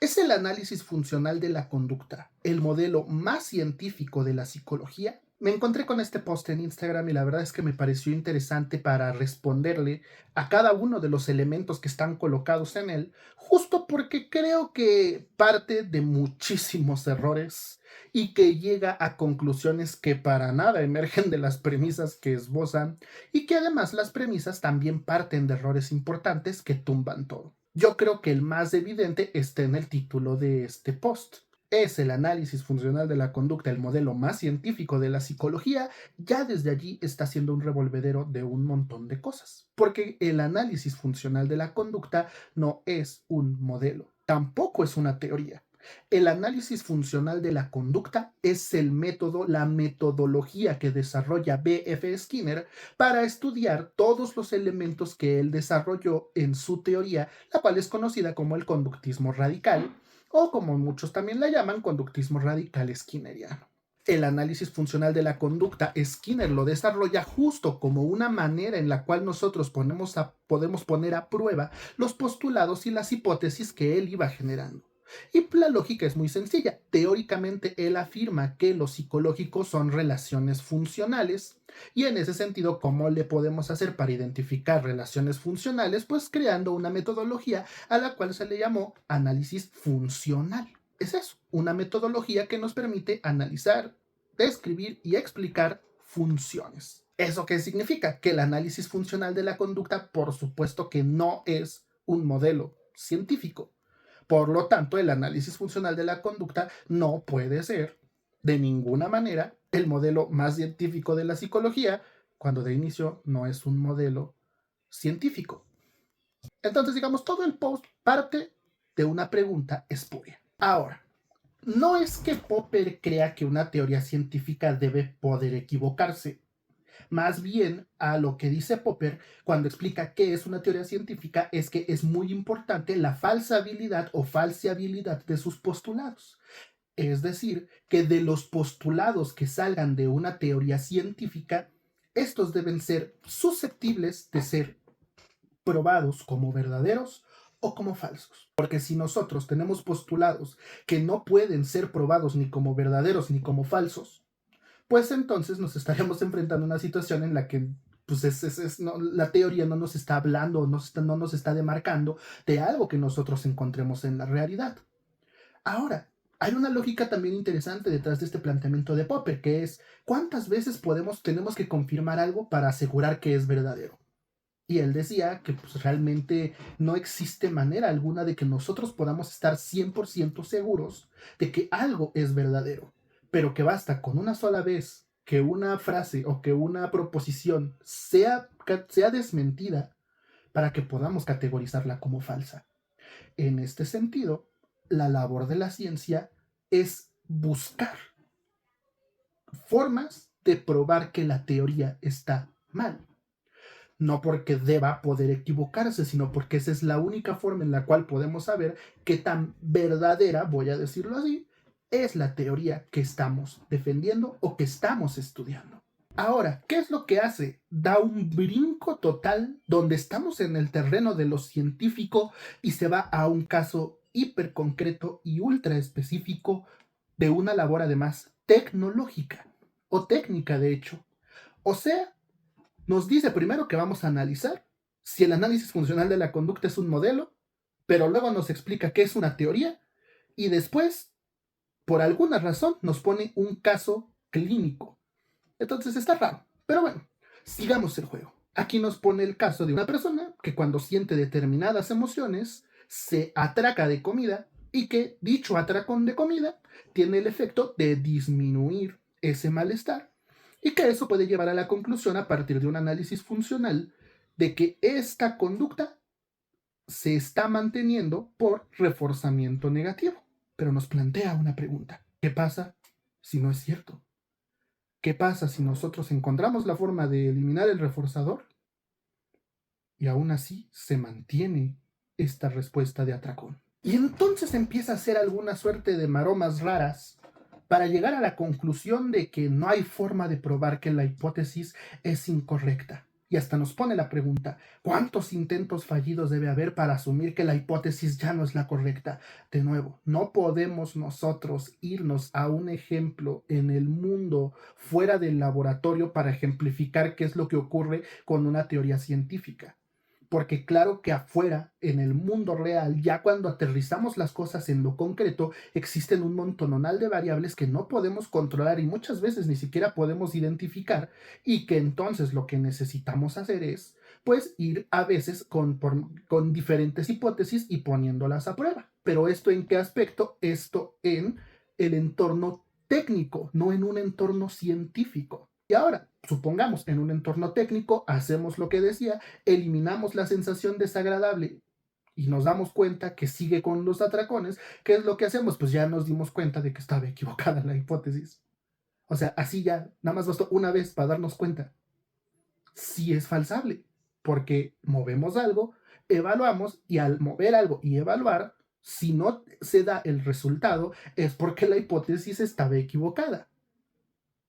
¿Es el análisis funcional de la conducta el modelo más científico de la psicología? Me encontré con este post en Instagram y la verdad es que me pareció interesante para responderle a cada uno de los elementos que están colocados en él, justo porque creo que parte de muchísimos errores y que llega a conclusiones que para nada emergen de las premisas que esbozan y que además las premisas también parten de errores importantes que tumban todo. Yo creo que el más evidente está en el título de este post. ¿Es el análisis funcional de la conducta el modelo más científico de la psicología? Ya desde allí está siendo un revolvedero de un montón de cosas. Porque el análisis funcional de la conducta no es un modelo, tampoco es una teoría. El análisis funcional de la conducta es el método, la metodología que desarrolla B.F. Skinner para estudiar todos los elementos que él desarrolló en su teoría, la cual es conocida como el conductismo radical, o como muchos también la llaman, conductismo radical skinneriano. El análisis funcional de la conducta, Skinner lo desarrolla justo como una manera en la cual nosotros podemos poner a prueba los postulados y las hipótesis que él iba generando. Y la lógica es muy sencilla. Teóricamente, él afirma que lo psicológico son relaciones funcionales. Y en ese sentido, ¿cómo le podemos hacer para identificar relaciones funcionales? Pues creando una metodología a la cual se le llamó análisis funcional. Es eso, una metodología que nos permite analizar, describir y explicar funciones. ¿Eso qué significa? Que el análisis funcional de la conducta, por supuesto que no es un modelo científico. Por lo tanto, el análisis funcional de la conducta no puede ser de ninguna manera el modelo más científico de la psicología, cuando de inicio no es un modelo científico. Entonces, digamos, todo el post parte de una pregunta espuria. Ahora, no es que Popper crea que una teoría científica debe poder equivocarse. Más bien, a lo que dice Popper cuando explica qué es una teoría científica es que es muy importante la falsabilidad o falseabilidad de sus postulados. Es decir, que de los postulados que salgan de una teoría científica, estos deben ser susceptibles de ser probados como verdaderos o como falsos. Porque si nosotros tenemos postulados que no pueden ser probados ni como verdaderos ni como falsos, pues entonces nos estaremos enfrentando a una situación en la que pues no, la teoría no nos está hablando, no nos está demarcando de algo que nosotros encontremos en la realidad. Ahora, hay una lógica también interesante detrás de este planteamiento de Popper, que es ¿cuántas veces tenemos que confirmar algo para asegurar que es verdadero? Y él decía que pues, realmente no existe manera alguna de que nosotros podamos estar 100% seguros de que algo es verdadero, pero que basta con una sola vez que una frase o que una proposición sea desmentida para que podamos categorizarla como falsa. En este sentido, la labor de la ciencia es buscar formas de probar que la teoría está mal. No porque deba poder equivocarse, sino porque esa es la única forma en la cual podemos saber qué tan verdadera, voy a decirlo así, es la teoría que estamos defendiendo o que estamos estudiando. Ahora, ¿qué es lo que hace? Da un brinco total donde estamos en el terreno de lo científico y se va a un caso hiper concreto y ultra específico de una labor además tecnológica o técnica de hecho. O sea, nos dice primero que vamos a analizar si el análisis funcional de la conducta es un modelo, pero luego nos explica qué es una teoría y después, por alguna razón, nos pone un caso clínico. Entonces está raro, pero bueno, sigamos el juego. Aquí nos pone el caso de una persona que cuando siente determinadas emociones se atraca de comida y que dicho atracón de comida tiene el efecto de disminuir ese malestar y que eso puede llevar a la conclusión a partir de un análisis funcional de que esta conducta se está manteniendo por reforzamiento negativo. Pero nos plantea una pregunta. ¿Qué pasa si no es cierto? ¿Qué pasa si nosotros encontramos la forma de eliminar el reforzador y aún así se mantiene esta respuesta de atracón? Y entonces empieza a hacer alguna suerte de maromas raras para llegar a la conclusión de que no hay forma de probar que la hipótesis es incorrecta. Y hasta nos pone la pregunta, ¿cuántos intentos fallidos debe haber para asumir que la hipótesis ya no es la correcta? De nuevo, no podemos nosotros irnos a un ejemplo en el mundo fuera del laboratorio para ejemplificar qué es lo que ocurre con una teoría científica. Porque claro que afuera, en el mundo real, ya cuando aterrizamos las cosas en lo concreto, existen un montonal de variables que no podemos controlar y muchas veces ni siquiera podemos identificar, y que entonces lo que necesitamos hacer es, pues, ir a veces con diferentes hipótesis y poniéndolas a prueba. Pero ¿esto en qué aspecto? Esto en el entorno técnico, no en un entorno científico. Y ahora, supongamos, en un entorno técnico, hacemos lo que decía, eliminamos la sensación desagradable y nos damos cuenta que sigue con los atracones. ¿Qué es lo que hacemos? Pues ya nos dimos cuenta de que estaba equivocada la hipótesis. O sea, así ya, nada más bastó una vez para darnos cuenta. Sí es falsable, porque movemos algo, evaluamos y al mover algo y evaluar, si no se da el resultado, es porque la hipótesis estaba equivocada.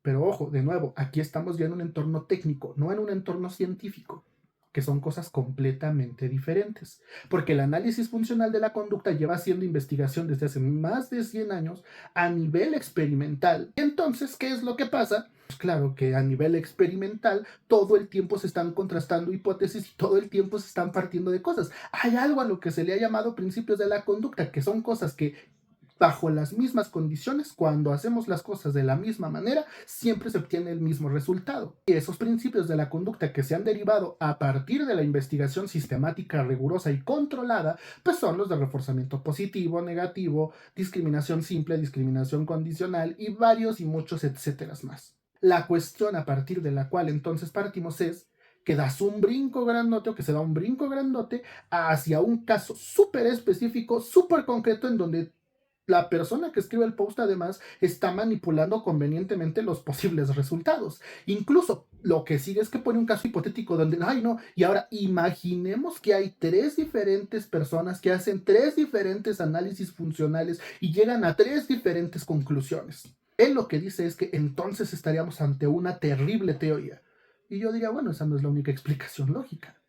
Pero ojo, de nuevo, aquí estamos ya en un entorno técnico, no en un entorno científico, que son cosas completamente diferentes. Porque el análisis funcional de la conducta lleva haciendo investigación desde hace más de 100 años a nivel experimental. Entonces, ¿qué es lo que pasa? Pues claro que a nivel experimental todo el tiempo se están contrastando hipótesis y todo el tiempo se están partiendo de cosas. Hay algo a lo que se le ha llamado principios de la conducta, que son cosas que bajo las mismas condiciones, cuando hacemos las cosas de la misma manera, siempre se obtiene el mismo resultado. Y esos principios de la conducta que se han derivado a partir de la investigación sistemática, rigurosa y controlada, pues son los de reforzamiento positivo, negativo, discriminación simple, discriminación condicional y varios y muchos etcétera más. La cuestión a partir de la cual entonces partimos es que das un brinco grandote o que se da un brinco grandote hacia un caso súper específico, súper concreto en donde la persona que escribe el post además está manipulando convenientemente los posibles resultados. Incluso lo que sigue es que pone un caso hipotético donde, ay no, y ahora imaginemos que hay 3 diferentes personas que hacen 3 diferentes análisis funcionales y llegan a 3 diferentes conclusiones. Él lo que dice es que entonces estaríamos ante una terrible teoría. Y yo diría, bueno, esa no es la única explicación lógica.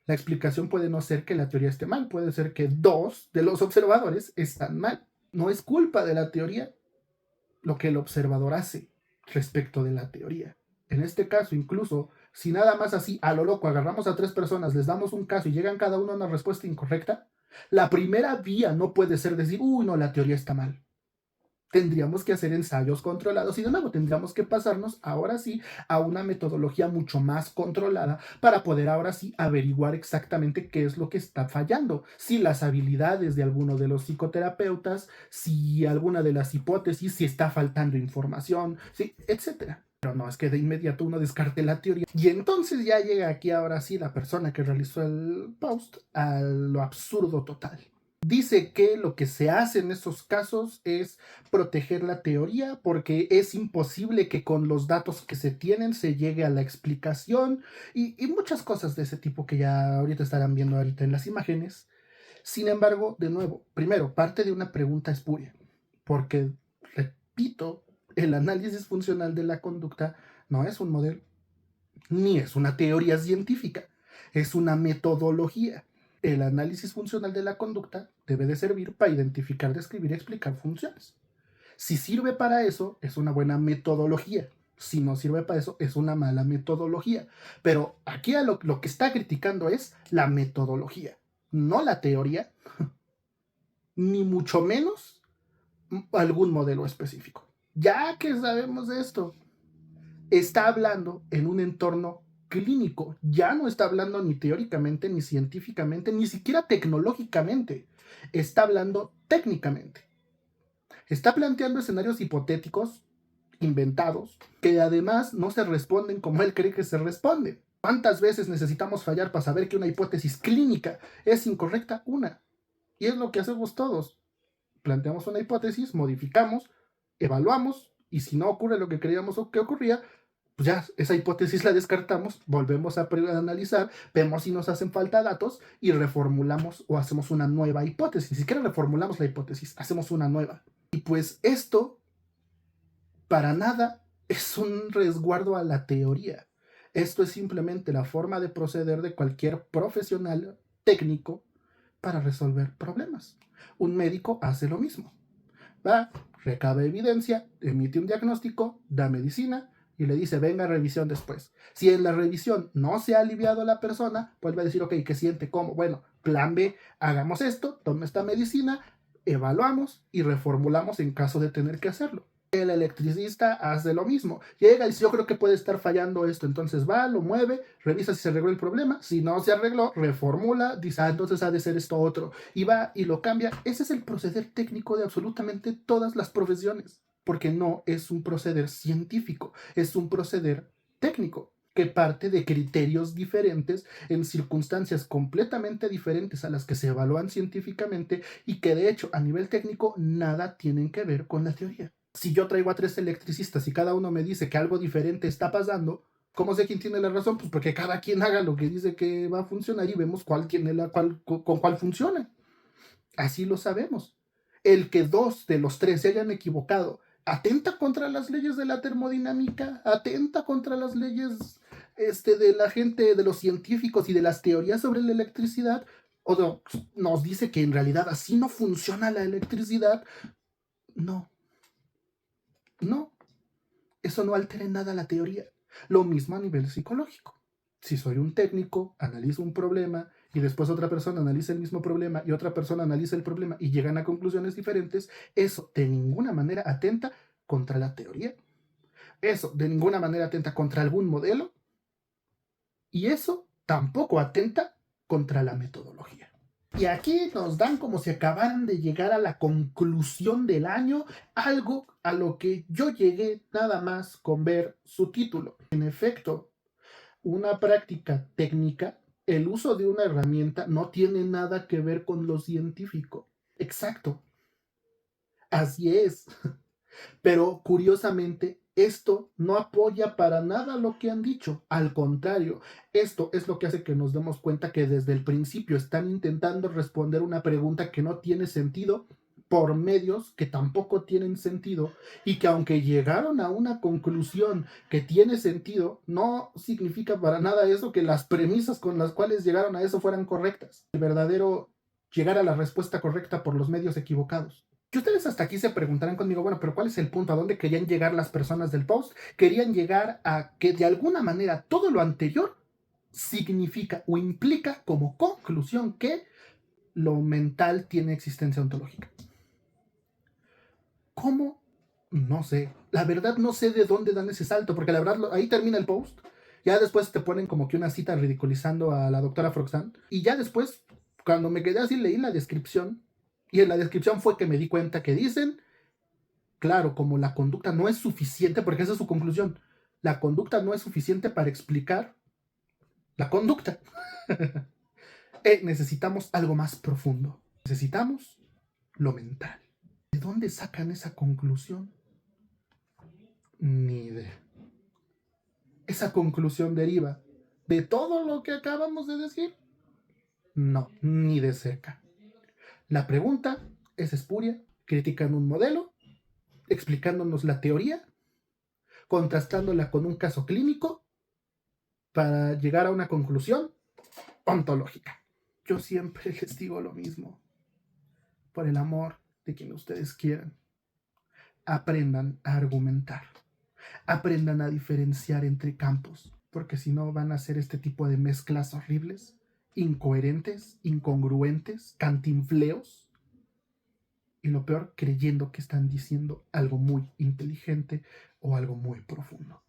La explicación puede no ser que la teoría esté mal, puede ser que 2 de los observadores están mal. No es culpa de la teoría lo que el observador hace respecto de la teoría. En este caso, incluso, si nada más así a lo loco agarramos a 3 personas, les damos un caso y llegan cada uno a una respuesta incorrecta, la primera vía no puede ser decir, uy, no, la teoría está mal. Tendríamos que hacer ensayos controlados y de nuevo tendríamos que pasarnos ahora sí a una metodología mucho más controlada para poder ahora sí averiguar exactamente qué es lo que está fallando, si las habilidades de alguno de los psicoterapeutas, si alguna de las hipótesis, si está faltando información, sí, etcétera. Pero no es que de inmediato uno descarte la teoría. Y entonces ya llega aquí ahora sí la persona que realizó el post a lo absurdo total. Dice que lo que se hace en esos casos es proteger la teoría porque es imposible que con los datos que se tienen se llegue a la explicación y muchas cosas de ese tipo que ya ahorita estarán viendo ahorita en las imágenes. Sin embargo, de nuevo, primero, parte de una pregunta espuria, porque, repito, el análisis funcional de la conducta no es un modelo, ni es una teoría científica, es una metodología. El análisis funcional de la conducta debe de servir para identificar, describir y explicar funciones. Si sirve para eso, es una buena metodología. Si no sirve para eso, es una mala metodología. Pero aquí lo que está criticando es la metodología, no la teoría, ni mucho menos algún modelo específico. Ya que sabemos de esto, está hablando en un entorno clínico, ya no está hablando ni teóricamente, ni científicamente, ni siquiera tecnológicamente, está hablando técnicamente. Está planteando escenarios hipotéticos, inventados, que además no se responden como él cree que se responden. ¿Cuántas veces necesitamos fallar para saber que una hipótesis clínica es incorrecta? Una. Y es lo que hacemos todos. Planteamos una hipótesis, modificamos, evaluamos, y si no ocurre lo que creíamos que ocurría, pues ya esa hipótesis la descartamos, volvemos a analizar, vemos si nos hacen falta datos y reformulamos o hacemos una nueva hipótesis. Ni siquiera reformulamos la hipótesis, hacemos una nueva. Y pues esto, para nada, es un resguardo a la teoría. Esto es simplemente la forma de proceder de cualquier profesional técnico para resolver problemas. Un médico hace lo mismo. Va, recaba evidencia, emite un diagnóstico, da medicina y le dice, venga, revisión después. Si en la revisión no se ha aliviado la persona, pues va a decir, ok, ¿qué siente? ¿Cómo? Bueno, plan B, hagamos esto, tome esta medicina, evaluamos y reformulamos en caso de tener que hacerlo. El electricista hace lo mismo. Llega y dice, yo creo que puede estar fallando esto. Entonces va, lo mueve, revisa si se arregló el problema. Si no se arregló, reformula, dice, entonces ha de ser esto otro. Y va y lo cambia. Ese es el proceder técnico de absolutamente todas las profesiones. Porque no es un proceder científico, es un proceder técnico que parte de criterios diferentes en circunstancias completamente diferentes a las que se evalúan científicamente y que de hecho a nivel técnico nada tienen que ver con la teoría. Si yo traigo a 3 electricistas y cada uno me dice que algo diferente está pasando, ¿cómo sé quién tiene la razón? Pues porque cada quien haga lo que dice que va a funcionar y vemos cuál tiene con cuál funciona. Así lo sabemos. El que 2 de los 3 se hayan equivocado atenta contra las leyes de la termodinámica, atenta contra las leyes de la gente, de los científicos y de las teorías sobre la electricidad, o nos dice que en realidad así no funciona la electricidad. No, no, eso no altera en nada la teoría. Lo mismo a nivel psicológico. Si soy un técnico, analizo un problema y después otra persona analiza el mismo problema y otra persona analiza el problema y llegan a conclusiones diferentes, eso de ninguna manera atenta contra la teoría. Eso de ninguna manera atenta contra algún modelo y eso tampoco atenta contra la metodología. Y aquí nos dan como si acabaran de llegar a la conclusión del año, algo a lo que yo llegué nada más con ver su título. En efecto, una práctica técnica, el uso de una herramienta no tiene nada que ver con lo científico. Exacto. Así es. Pero curiosamente, esto no apoya para nada lo que han dicho. Al contrario, esto es lo que hace que nos demos cuenta que desde el principio están intentando responder una pregunta que no tiene sentido por medios que tampoco tienen sentido y que aunque llegaron a una conclusión que tiene sentido, no significa para nada eso que las premisas con las cuales llegaron a eso fueran correctas. El verdadero llegar a la respuesta correcta por los medios equivocados. Que ustedes hasta aquí se preguntarán conmigo, bueno, pero ¿cuál es el punto? ¿A dónde querían llegar las personas del post? Querían llegar a que de alguna manera todo lo anterior significa o implica como conclusión que lo mental tiene existencia ontológica. ¿Cómo? No sé. La verdad no sé de dónde dan ese salto, porque la verdad ahí termina el post. Ya después te ponen como que una cita ridiculizando a la doctora Froxan. Y ya después, cuando me quedé así, leí la descripción. Y en la descripción fue que me di cuenta que dicen, claro, como la conducta no es suficiente, porque esa es su conclusión, la conducta no es suficiente para explicar la conducta. Necesitamos algo más profundo. Necesitamos lo mental. ¿De dónde sacan esa conclusión? Ni idea. ¿Esa conclusión deriva de todo lo que acabamos de decir? No, ni de cerca. La pregunta es espuria, critican un modelo, explicándonos la teoría, contrastándola con un caso clínico para llegar a una conclusión ontológica. Yo siempre les digo lo mismo. Por el amor de quien ustedes quieran, aprendan a argumentar. Aprendan a diferenciar entre campos, porque si no van a hacer este tipo de mezclas horribles, incoherentes, incongruentes, cantinfleos, y lo peor, creyendo que están diciendo algo muy inteligente o algo muy profundo.